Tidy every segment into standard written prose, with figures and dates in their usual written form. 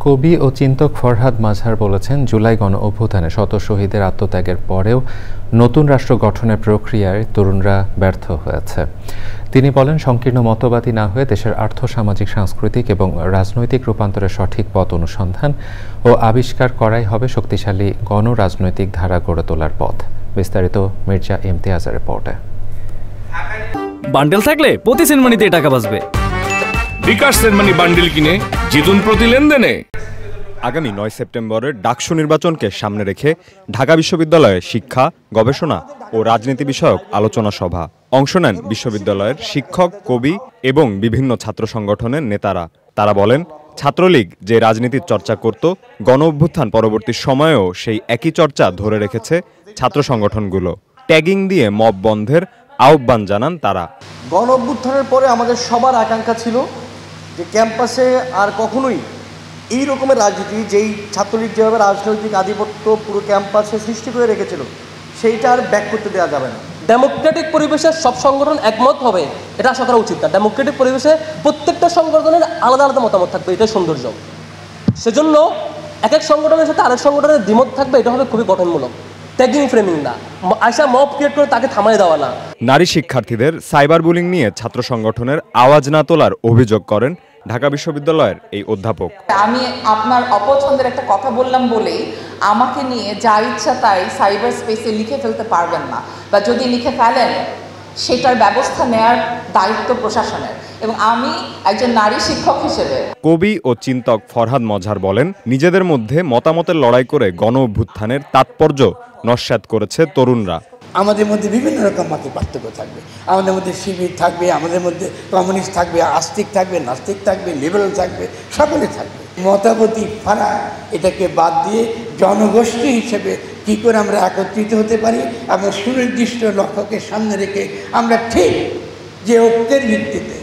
কবি ও চিন্তক ফরহাদ মাজহার বলেছেন, জুলাই গণ অভ্যুত্থানে শত শহীদের আত্মত্যাগের পরেও নতুন রাষ্ট্র গঠনের প্রক্রিয়ায় তরুণরা ব্যর্থ হয়েছে। তিনি বলেন, সংকীর্ণ মতবাদী না হয়ে দেশের আর্থসামাজিক, সাংস্কৃতিক এবং রাজনৈতিক রূপান্তরের সঠিক পথ অনুসন্ধান ও আবিষ্কার করাই হবে শক্তিশালী গণরাজনৈতিক ধারা গড়ে তোলার পথ। বিস্তারিত মির্জা ইমতিয়াজের রিপোর্টে। বান্ডেল থাকলে প্রতি সেনমানিতে টাকা বাঁচবে। বিকাশ সেনমানি বান্ডেল কিনে জিতুন প্রতি লেনদেনে। আগামী 9 সেপ্টেম্বরের ডাকসু নির্বাচনকে সামনে রেখে ঢাকা বিশ্ববিদ্যালয়ে শিক্ষা, গবেষণা ও রাজনীতি বিষয়ক আলোচনা সভা অংশ নেন বিশ্ববিদ্যালয়ের শিক্ষক, কবি এবং বিভিন্ন ছাত্র সংগঠনের নেতারা। তারা বলেন, ছাত্রলীগ যে রাজনীতির চর্চা করত, গণ অভ্যুত্থান পরবর্তী সময়েও সেই একই চর্চা ধরে রেখেছে ছাত্র সংগঠনগুলো। ট্যাগিং দিয়ে মব বন্ধের আহ্বান জানান তারা। গণ অভ্যুত্থানের পরে আমাদের সবার আকাঙ্ক্ষা ছিল যে ক্যাম্পাসে আর কখনোই এই রকমের রাজনীতি, যেই ছাত্রলীগ যেভাবে রাজনৈতিক আধিপত্য পুরো ক্যাম্পাসে সৃষ্টি করে রেখেছিল, সেইটা আর ব্যাক করতে দেওয়া যাবে না। ডেমোক্রেটিক পরিবেশে সব সংগঠন একমত হবে, এটা আশা করা উচিত না। ডেমোক্রেটিক পরিবেশে প্রত্যেকটা সংগঠনের আলাদা আলাদা মতামত থাকবে, এটাই সৌন্দর্য। সেজন্য এক এক সংগঠনের সাথে আরেক সংগঠনের দ্বিমত থাকবে, এটা হবে খুবই গঠনমূলক। ট্যাগিং, ফ্রেমিং না, আশা মব ক্রিয়েট করে তাকে থামায় দেওয়া না। নারী শিক্ষার্থীদের সাইবার বুলিং নিয়ে ছাত্র সংগঠনের আওয়াজ না তোলার অভিযোগ করেন ঢাকা বিশ্ববিদ্যালয়ের এই অধ্যাপক। আমি আপনার অপছন্দের একটা কথা বললাম বলেই আমাকে নিয়ে যা ইচ্ছা তাই সাইবার স্পেসে লিখে ফেলতে পারবেন না, বা যদি লিখে ফেলেন সেটার ব্যবস্থা নেয়ার দায়িত্ব প্রশাসনের। এবং আমি একজন নারী শিক্ষক হিসেবে। কবি ও চিন্তক ফরহাদ মাজহার বলেন, নিজেদের মধ্যে মতামতের লড়াই করে গণ অভ্যুত্থানের তাৎপর্য নস্যাৎ করেছে তরুণরা। আমাদের মধ্যে বিভিন্ন রকম মতের পার্থক্য থাকবে, আমাদের মধ্যে শিবির থাকবে, আমাদের মধ্যে কমিউনিস্ট থাকবে, আস্তিক থাকবে, নাস্তিক থাকবে, লিবারেল থাকবে, সকলে থাকবে। মতামতি ফারাক এটাকে বাদ দিয়ে জনগোষ্ঠী হিসেবে কী করে আমরা একত্রিত হতে পারি এবং সুনির্দিষ্ট লক্ষ্যকে সামনে রেখে আমরা ঠিক যে ঐক্যের ভিত্তিতে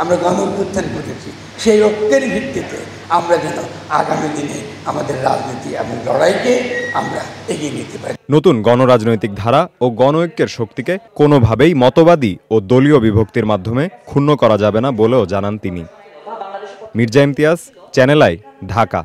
আমরা গণ অভ্যুত্থান করেছি, সেই ঐক্যের ভিত্তিতে আমরা যেন আগামী দিনে আমাদের রাজনীতি এবং লড়াইকে আমরা এগিয়ে নিতে পারি। নতুন গণরাজনৈতিক ধারা ও গণ ঐক্যের শক্তিকে কোনোভাবেই মতবাদী ও দলীয় বিভক্তির মাধ্যমে ক্ষুণ্ণ করা যাবে না বলেও জানান তিনি। Mirza Imtiaz, channel I, Dhaka.